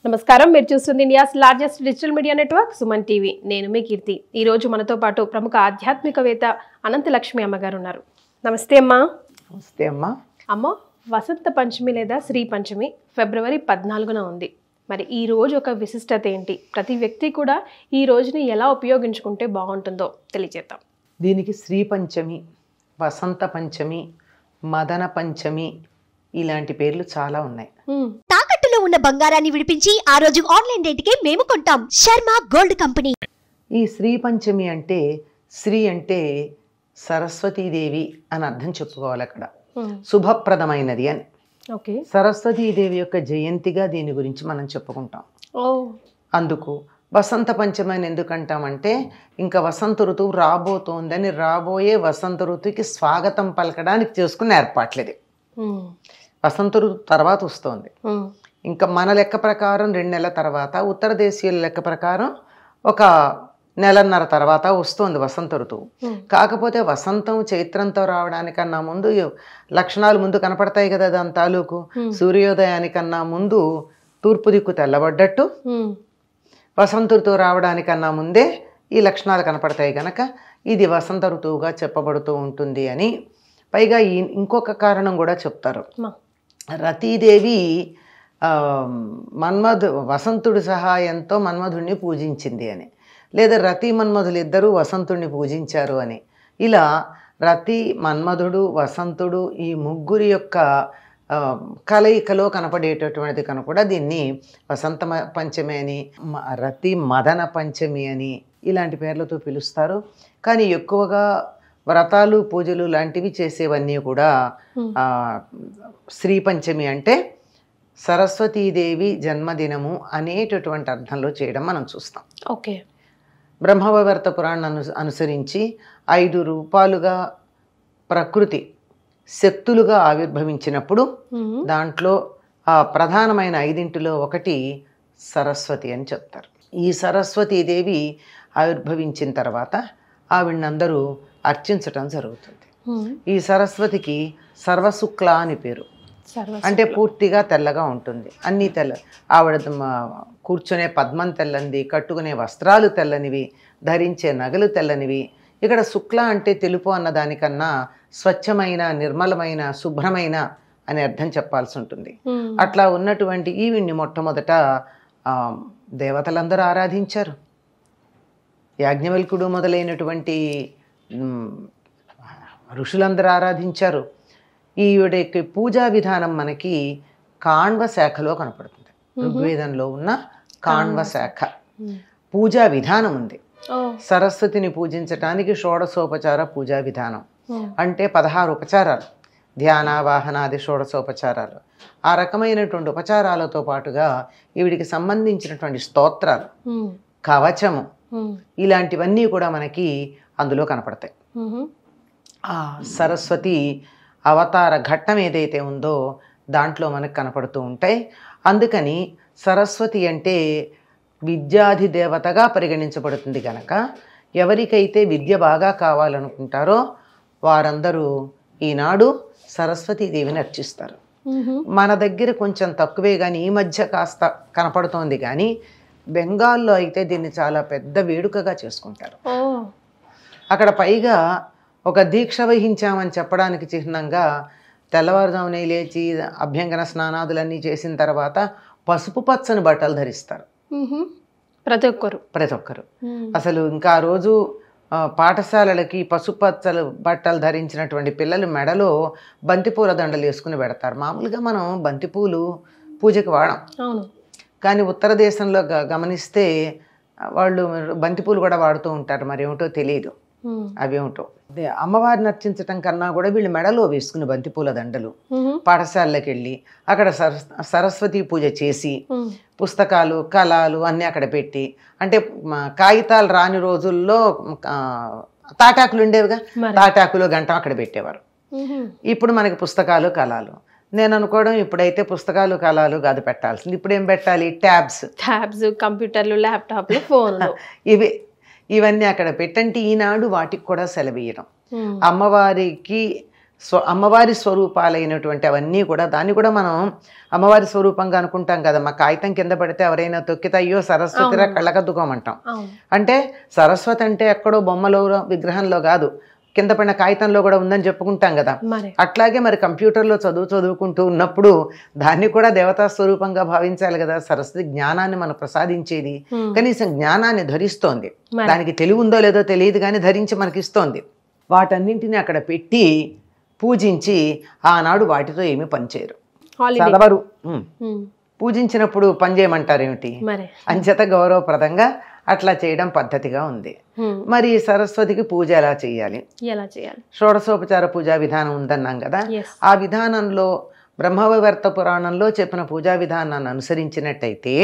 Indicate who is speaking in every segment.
Speaker 1: నమస్కారం, మీరు చూస్తుంది India's largest digital media network Suman TV. నేను మీ కీర్తి. ఈ రోజు మనతో పాటు ప్రముఖ ఆధ్యాత్మికవేత్త అనంతలక్ష్మి అమ్మగారు ఉన్నారు. నమస్తే అమ్మా.
Speaker 2: నమస్తే అమ్మా.
Speaker 1: అమ్మ, వసంత పంచమి లేదా శ్రీ పంచమి ఫిబ్రవరి 14న ఉంది. మరి ఈ రోజు ఒక విశిష్టత ఏంటి? ప్రతి వ్యక్తి కూడా ఈ రోజుని ఎలా ఉపయోగించుకుంటే బాగుంటుందో తెలియజేద్దాం.
Speaker 2: దీనికి శ్రీ పంచమి, వసంత పంచమి, మదన పంచమి ఇలాంటి పేర్లు చాలా ఉన్నాయి.
Speaker 3: తాకట్టులో ఉన్న బంగారాన్ని విడిపించి ఆ రోజు ఆన్లైన్ రేటుకే మేము కొంటాం. Sharma gold company.
Speaker 2: ఈ శ్రీ పంచమి అంటే శ్రీ అంటే సరస్వతీదేవి అని అర్థం చెప్పుకోవాలి. అక్కడ శుభప్రదమైనది అని.
Speaker 1: ఓకే.
Speaker 2: సరస్వతీదేవి యొక్క జయంతిగా దీని గురించి మనం చెప్పుకుంటాం. అందుకు వసంత పంచమి అని ఎందుకంటామంటే ఇంకా వసంత ఋతువు రాబోతోందని, రాబోయే వసంత ఋతువుకి స్వాగతం పలకడానికి చేసుకున్న ఏర్పాట్లేదు. వసంత ఋతువు తర్వాత వస్తుంది. ఇంకా మన లెక్క ప్రకారం 2 నెలల తర్వాత, ఉత్తర దేశీయుల లెక్క ప్రకారం ఒక 1.5 నెలల తర్వాత వస్తుంది వసంత ఋతువు. కాకపోతే వసంతం చైత్రంతో రావడానికన్నా ముందు లక్షణాలు ముందు కనపడతాయి కదా. దాని తాలూకు సూర్యోదయానికన్నా ముందు తూర్పు దిక్కు తెల్లబడ్డట్టు, వసంత ఋతువు రావడానికన్నా ముందే ఈ లక్షణాలు కనపడతాయి కనుక ఇది వసంత ఋతువుగా చెప్పబడుతూ ఉంటుంది అని. పైగా ఇంకొక కారణం కూడా చెప్తారు. రతీదేవి వసంతుడి సహాయంతో మన్మధుడిని పూజించింది అని, లేదా రతి మన్మధులు ఇద్దరూ వసంతుడిని పూజించారు అని. ఇలా రతి, మన్మధుడు, వసంతుడు ఈ ముగ్గురి యొక్క కలయికలో కనపడేటటువంటిది కనుక కూడా దీన్ని వసంత పంచమి అని, రతి మదన పంచమి అని ఇలాంటి పేర్లతో పిలుస్తారు. కానీ ఎక్కువగా వ్రతాలు, పూజలు లాంటివి చేసేవన్నీ కూడా శ్రీ పంచమి అంటే సరస్వతీదేవి జన్మదినము అనేటటువంటి అర్థంలో చేయడం మనం చూస్తాం.
Speaker 1: ఓకే.
Speaker 2: బ్రహ్మవైవర్త పురాణాన్ని అనుసరించి 5 రూపాలుగా ప్రకృతి శక్తులుగా ఆవిర్భవించినప్పుడు దాంట్లో ప్రధానమైన 5 ఒకటి సరస్వతి అని చెప్తారు. ఈ సరస్వతీదేవి ఆవిర్భవించిన తర్వాత ఆవిడందరూ అర్చించటం జరుగుతుంది. ఈ సరస్వతికి సర్వశుక్ల అని పేరు. అంటే పూర్తిగా తెల్లగా ఉంటుంది, అన్నీ తెల్ల. ఆవిడ కూర్చునే పద్మం తెల్లంది, కట్టుకునే వస్త్రాలు తెల్లనివి, ధరించే నగలు తెల్లనివి. ఇక్కడ శుక్ల అంటే తెలుపు అన్న దానికన్నా స్వచ్ఛమైన, నిర్మలమైన, శుభ్రమైన అని అర్థం చెప్పాల్సి ఉంటుంది. అట్లా ఉన్నటువంటి ఈవిడ్ని మొట్టమొదట దేవతలందరూ ఆరాధించారు. యాజ్ఞవల్కుడు మొదలైనటువంటి ఋషులందరూ ఆరాధించారు. ఈవిడ యొక్క పూజా విధానం మనకి కాణ్వ శాఖలో కనపడుతుంది. ఋగ్వేదంలో ఉన్న కాణ్వ శాఖ పూజా విధానం ఉంది. సరస్వతిని పూజించటానికి షోడశోపచార పూజా విధానం అంటే 16 ఉపచారాలు, ధ్యాన, వాహనాది షోడశోపచారాలు. ఆ రకమైనటువంటి ఉపచారాలతో పాటుగా ఈవిడికి సంబంధించినటువంటి స్తోత్రాలు, కవచము ఇలాంటివన్నీ కూడా మనకి అందులో కనపడతాయి. ఆ సరస్వతి అవతార ఘట్టం ఏదైతే ఉందో దాంట్లో మనకు కనపడుతూ ఉంటాయి. అందుకని సరస్వతి అంటే విద్యాధి దేవతగా పరిగణించబడుతుంది కనుక ఎవరికైతే విద్య బాగా కావాలనుకుంటారో వారందరూ ఈనాడు సరస్వతీదేవిని అర్చిస్తారు. మన దగ్గర కొంచెం తక్కువే కానీ ఈ మధ్య కాస్త కనపడుతోంది. కానీ బెంగాల్లో అయితే దీన్ని చాలా పెద్ద వేడుకగా చేసుకుంటారు. అక్కడ పైగా ఒక దీక్ష వహించామని చెప్పడానికి చిహ్నంగా తెల్లవారుజామునే లేచి అభ్యంగన స్నానాదులన్నీ చేసిన తర్వాత పసుపు పచ్చని బట్టలు ధరిస్తారు
Speaker 1: ప్రతి ఒక్కరు.
Speaker 2: అసలు ఇంకా ఆ రోజు పాఠశాలలకి పసుపు పచ్చలు బట్టలు ధరించినటువంటి పిల్లలు మెడలో బంతిపూల దండలు వేసుకుని పెడతారు. మామూలుగా మనం బంతిపూలు పూజకి వాడం, కానీ ఉత్తర దేశంలో గమనిస్తే వాళ్ళు బంతిపూలు కూడా వాడుతూ ఉంటారు. మరి ఏమిటో తెలియదు అవేమిటో. అమ్మవారిని అర్చించటం కన్నా కూడా వీళ్ళు మెడలో వేసుకుని బంతిపూల దండలు పాఠశాలకి వెళ్ళి అక్కడ సరస్వతి పూజ చేసి పుస్తకాలు, కళాలు అన్నీ అక్కడ పెట్టి, అంటే కాగితాలు రాని రోజుల్లో తాటాకులు ఉండేవిగా, తాటాకులు గంట అక్కడ పెట్టేవారు. ఇప్పుడు మనకి పుస్తకాలు, కళాలు. నేను అనుకోవడం ఇప్పుడైతే పుస్తకాలు, కళాలు కాదు పెట్టాల్సింది. ఇప్పుడు ఏం పెట్టాలి? ట్యాబ్స్,
Speaker 1: కంప్యూటర్లు, ల్యాప్టాప్లు, ఫోన్లు
Speaker 2: ఇవన్నీ అక్కడ పెట్టంటే ఈనాడు వాటికి కూడా సెలవు ఇయ్యడం. అమ్మవారికి అమ్మవారి స్వరూపాలైనటువంటి అవన్నీ కూడా దాన్ని కూడా మనం అమ్మవారి స్వరూపంగా అనుకుంటాం కదా. మా కాగితం కింద పడితే ఎవరైనా తొక్కితే అయ్యో సరస్వతిరా కళ్ళకద్దుకోమంటాం. అంటే సరస్వతి అంటే ఎక్కడో బొమ్మలో విగ్రహంలో కాదు, కింద పడిన కాగితంలో కూడా ఉందని చెప్పుకుంటాం కదా. అట్లాగే మరి కంప్యూటర్లో చదువుకుంటూ ఉన్నప్పుడు దాన్ని కూడా దేవతా స్వరూపంగా భావించాలి కదా. సరస్వతి జ్ఞానాన్ని మనం ప్రసాదించేది, కనీసం జ్ఞానాన్ని ధరిస్తోంది. దానికి తెలివి ఉందో లేదో తెలియదు కానీ ధరించి మనకి ఇస్తోంది. వాటన్నింటినీ అక్కడ పెట్టి పూజించి ఆనాడు వాటితో ఏమీ పనిచేయరు, చదవరు. పూజించినప్పుడు పని చేయమంటారు ఏమిటి? అంచేత గౌరవప్రదంగా అట్లా చేయడం పద్ధతిగా ఉంది. మరి సరస్వతికి పూజ ఎలా చేయాలి? షోడశోపచార పూజా విధానం ఉందన్నాం కదా. ఆ విధానంలో బ్రహ్మవైవర్త పురాణంలో చెప్పిన పూజా విధానాన్ని అనుసరించినట్టయితే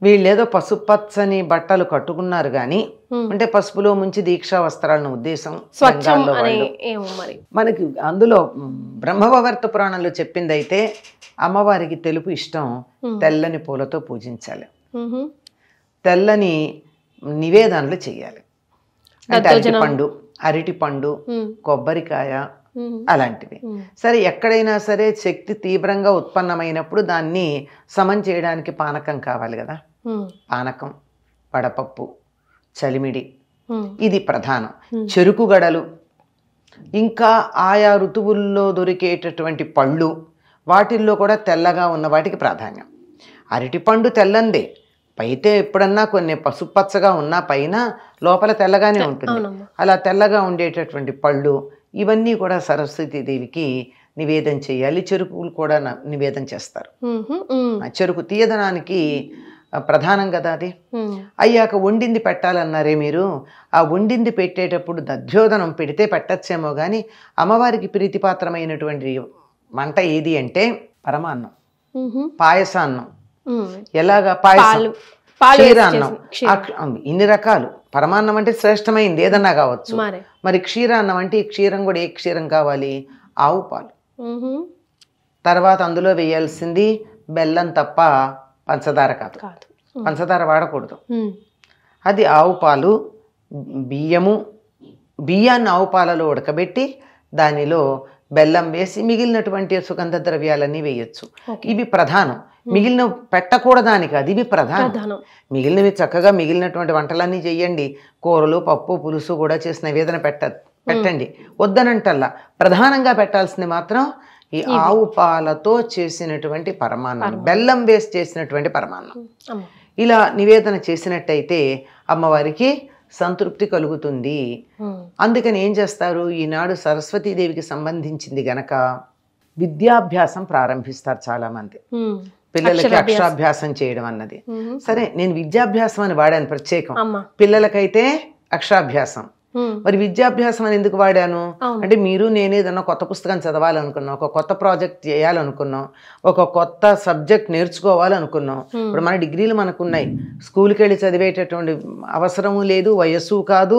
Speaker 2: వీళ్ళేదో పసుపచ్చని బట్టలు కట్టుకున్నారు కానీ, అంటే పసుపులో ముంచి దీక్షా వస్త్రాలను ఉద్దేశం. మనకి అందులో బ్రహ్మవైవర్త పురాణంలో చెప్పింది అయితే అమ్మవారికి తెలుపు ఇష్టం, తెల్లని పూలతో పూజించాలి, తెల్లని నివేదనలు చేయాలి. అంటే అరటిపండు, కొబ్బరికాయ అలాంటివి. సరే, ఎక్కడైనా సరే శక్తి తీవ్రంగా ఉత్పన్నమైనప్పుడు దాన్ని సమం చేయడానికి పానకం కావాలి కదా. పానకం, వడపప్పు, చలిమిడి ఇది ప్రధానం. చెరుకు గడలు, ఇంకా ఆయా ఋతువుల్లో దొరికేటటువంటి పళ్ళు, వాటిల్లో కూడా తెల్లగా ఉన్న వాటికి ప్రాధాన్యం. అరటిపండు తెల్లందే, అయితే ఎప్పుడన్నా కొన్ని పసుపచ్చగా ఉన్నా పైన లోపల తెల్లగానే ఉంటుంది. అలా తెల్లగా ఉండేటటువంటి పళ్ళు ఇవన్నీ కూడా సరస్వతీదేవికి నివేదన చేయాలి. చెరుకులు కూడా నివేదన చేస్తారు. చెరుకు తీయదనానికి ప్రధానం కదా అది. అయ్యాక వండింది పెట్టాలన్నారే మీరు, ఆ వండింది పెట్టేటప్పుడు దధ్యోదనం పెడితే పెట్టచ్చేమో కానీ అమ్మవారికి ప్రీతిపాత్రమైనటువంటి వంట ఏది అంటే పరమాన్నం, పాయసాన్నం. ఎలాగా? పాయసం, క్షీరాన్నం, ఇన్ని రకాలు. పరమాన్నం అంటే శ్రేష్టమైంది ఏదన్నా కావచ్చు. మరి క్షీరాన్నం అంటే ఈ క్షీరం కూడా ఏ క్షీరం కావాలి? ఆవు పాలు. తర్వాత అందులో వేయాల్సింది బెల్లం తప్ప పంచదార కాదు, పంచదార వాడకూడదు. అది ఆవు పాలు, బియ్యాన్ని ఆవు పాలలో ఉడకబెట్టి దానిలో బెల్లం వేసి మిగిలినటువంటి సుగంధ ద్రవ్యాలన్నీ వేయచ్చు. ఇవి ప్రధానం. మిగిలిన పెట్టకూడదానికి అది ఇవి ప్రధానం. మిగిలినవి చక్కగా మిగిలినటువంటి వంటలన్నీ చెయ్యండి, కూరలు, పప్పు, పులుసు కూడా చేసిన నివేదన పెట్టండి, వద్దనంటల్లా. ప్రధానంగా పెట్టాల్సింది మాత్రం ఈ ఆవు పాలతో చేసినటువంటి పరమాన్నం, బెల్లం వేసి చేసినటువంటి పరమాన్నం. ఇలా నివేదన చేసినట్టయితే అమ్మవారికి సంతృప్తి కలుగుతుంది. అందుకని ఏం చేస్తారు, ఈనాడు సరస్వతీదేవికి సంబంధించింది గనక విద్యాభ్యాసం ప్రారంభిస్తారు చాలా మంది. పిల్లలకి అక్షరాభ్యాసం చేయడం అన్నది. సరే, నేను విద్యాభ్యాసం అని వాడాను ప్రత్యేకం, పిల్లలకైతే అక్షరాభ్యాసం. మరి విద్యాభ్యాసం అని ఎందుకు వాడాను అంటే, మీరు నేనేదన్నా కొత్త పుస్తకం చదవాలనుకున్నాం, ఒక కొత్త ప్రాజెక్ట్ చేయాలనుకున్నాం, ఒక కొత్త సబ్జెక్ట్ నేర్చుకోవాలనుకున్నాం. ఇప్పుడు మన డిగ్రీలు మనకున్నాయి, స్కూల్కి వెళ్ళి చదివేటటువంటి అవసరము లేదు, వయస్సు కాదు,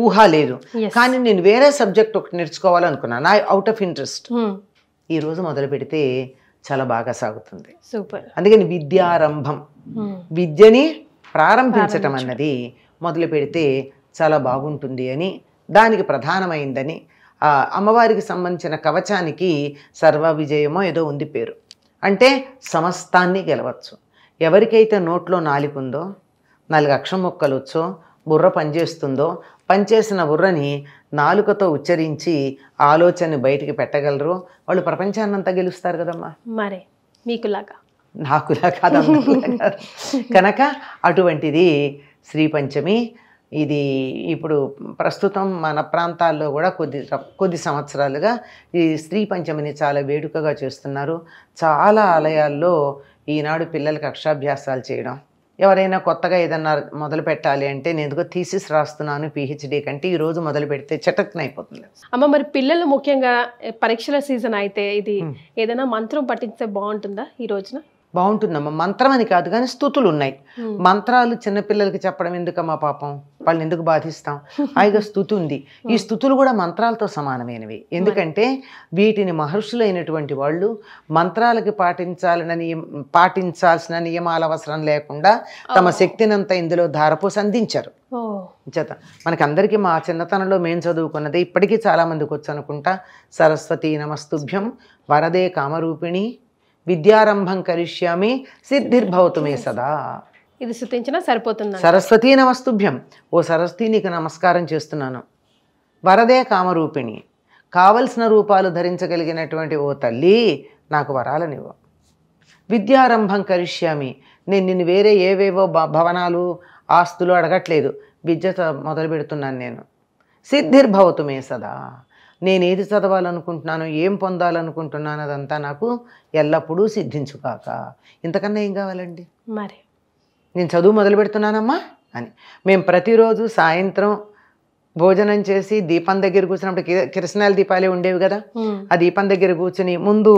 Speaker 2: ఊహ లేదు. కానీ నేను వేరే సబ్జెక్ట్ ఒకటి నేర్చుకోవాలనుకున్నాను, నా అవుట్ ఆఫ్ ఇంట్రెస్ట్. ఈరోజు మొదలు పెడితే చాలా బాగా సాగుతుంది. అందుకని విద్యారంభం, విద్యని ప్రారంభించటం అన్నది మొదలు పెడితే చాలా బాగుంటుంది అని, దానికి ప్రధానమైందని. అమ్మవారికి సంబంధించిన కవచానికి సర్వ విజయమో ఏదో ఉంది పేరు. అంటే సమస్తాన్ని గెలవచ్చు. ఎవరికైతే నోట్లో నాలుగుందో, 4 అక్షం మొక్కలు వచ్చో, బుర్ర పనిచేస్తుందో, పనిచేసిన బుర్రని నాలుకతో ఉచ్చరించి ఆలోచనని బయటికి పెట్టగలరు, వాళ్ళు ప్రపంచాన్నంతా గెలుస్తారు కదమ్మా.
Speaker 1: మరే మీకులాగా
Speaker 2: నాకులా కాదు. కనుక అటువంటిది శ్రీ పంచమి. ఇది ఇప్పుడు ప్రస్తుతం మన ప్రాంతాల్లో కూడా కొద్ది సంవత్సరాలుగా ఈ శ్రీ పంచమిని చాలా వేడుకగా చేస్తున్నారు. చాలా ఆలయాల్లో ఈనాడు పిల్లలకి అక్షరాభ్యాసాలు చేయడం. ఎవరైనా కొత్తగా ఏదన్నా మొదలు పెట్టాలి అంటే, నేను ఎందుకో థీసిస్ రాస్తున్నాను పిహెచ్డి కంటే ఈరోజు మొదలు పెడితే చటక్న అయిపోతుంది.
Speaker 1: అమ్మ, మరి పిల్లలు ముఖ్యంగా పరీక్షల సీజన్ అయితే ఇది ఏదైనా మంత్రం పఠిస్తే బాగుంటుందా ఈ రోజున?
Speaker 2: బాగుంటుందమ్మా. మంత్రం అని కాదు కానీ స్తుతులు ఉన్నాయి. మంత్రాలు చిన్నపిల్లలకి చెప్పడం ఎందుకమ్మా పాపం. వాళ్ళని ఎందుకు బాధిస్తాం? హాయిగా స్థుతి ఉంది. ఈ స్థుతులు కూడా మంత్రాలతో సమానమైనవి. ఎందుకంటే వీటిని మహర్షులైనటువంటి వాళ్ళు మంత్రాలకి పాటించాల్సిన నియమాల అవసరం లేకుండా తమ శక్తినంతా ఇందులో ధారపోసి అందించారు. చేత మనకి అందరికీ మా చిన్నతనంలో మేము చదువుకున్నది ఇప్పటికీ చాలా మందికి వచ్చు అనుకుంటా. సరస్వతీ నమస్తుభ్యం వరదే కామరూపిణి విద్యారంభం కరిష్యామి సిద్ధిర్భవతు మే సదా.
Speaker 1: ఇది స్తుతించినా సరిపోతుంది.
Speaker 2: సరస్వతీ నమస్తుభ్యం, ఓ సరస్వతి నీకు నమస్కారం చేస్తున్నాను. వరదే కామరూపిణి, కావలసిన రూపాలు ధరించగలిగినటువంటి ఓ తల్లి నాకు వరాలనివ్వు. విద్యారంభం కరిష్యామి, నేను నిన్ను వేరే ఏవేవో భవనాలు ఆస్తులు అడగట్లేదు, విద్య మొదలు పెడుతున్నాను నేను. సిద్ధిర్భవతు మే సదా, నేనేది చదవాలనుకుంటున్నాను, ఏం పొందాలనుకుంటున్నాను అదంతా నాకు ఎల్లప్పుడూ సిద్ధించుగాక. ఇంతకన్నా ఏం కావాలండి?
Speaker 1: మరి
Speaker 2: నేను చదువు మొదలు పెడుతున్నానమ్మా అని మేము ప్రతిరోజు సాయంత్రం భోజనం చేసి దీపం దగ్గర కూర్చున్నప్పుడు కిరసనాల దీపాలే ఉండేవి కదా, ఆ దీపం దగ్గర కూర్చుని ముందు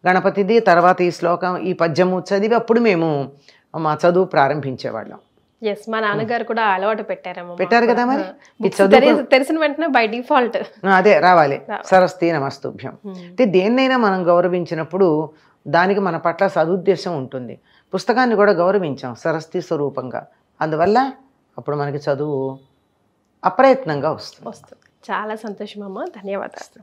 Speaker 2: గణపతిది, తర్వాత ఈ శ్లోకం, ఈ పద్యము చదివి అప్పుడు మేము మా చదువు ప్రారంభించేవాళ్ళం.
Speaker 1: మా నాన్నగారు కూడా అలవాటు
Speaker 2: పెట్టారు కదా. మరి
Speaker 1: తెలిసిన వెంటనే బై డిఫాల్ట్
Speaker 2: అదే రావాలి. సరస్వతీ నమస్తుభ్యం. దేన్నైనా మనం గౌరవించినప్పుడు దానికి మన పట్ల సదుద్దేశం ఉంటుంది. పుస్తకాన్ని కూడా గౌరవించాం సరస్వతి స్వరూపంగా, అందువల్ల అప్పుడు మనకి చదువు అప్రయత్నంగా వస్తుంది.
Speaker 1: చాలా సంతోషం అమ్మ, ధన్యవాదాలు.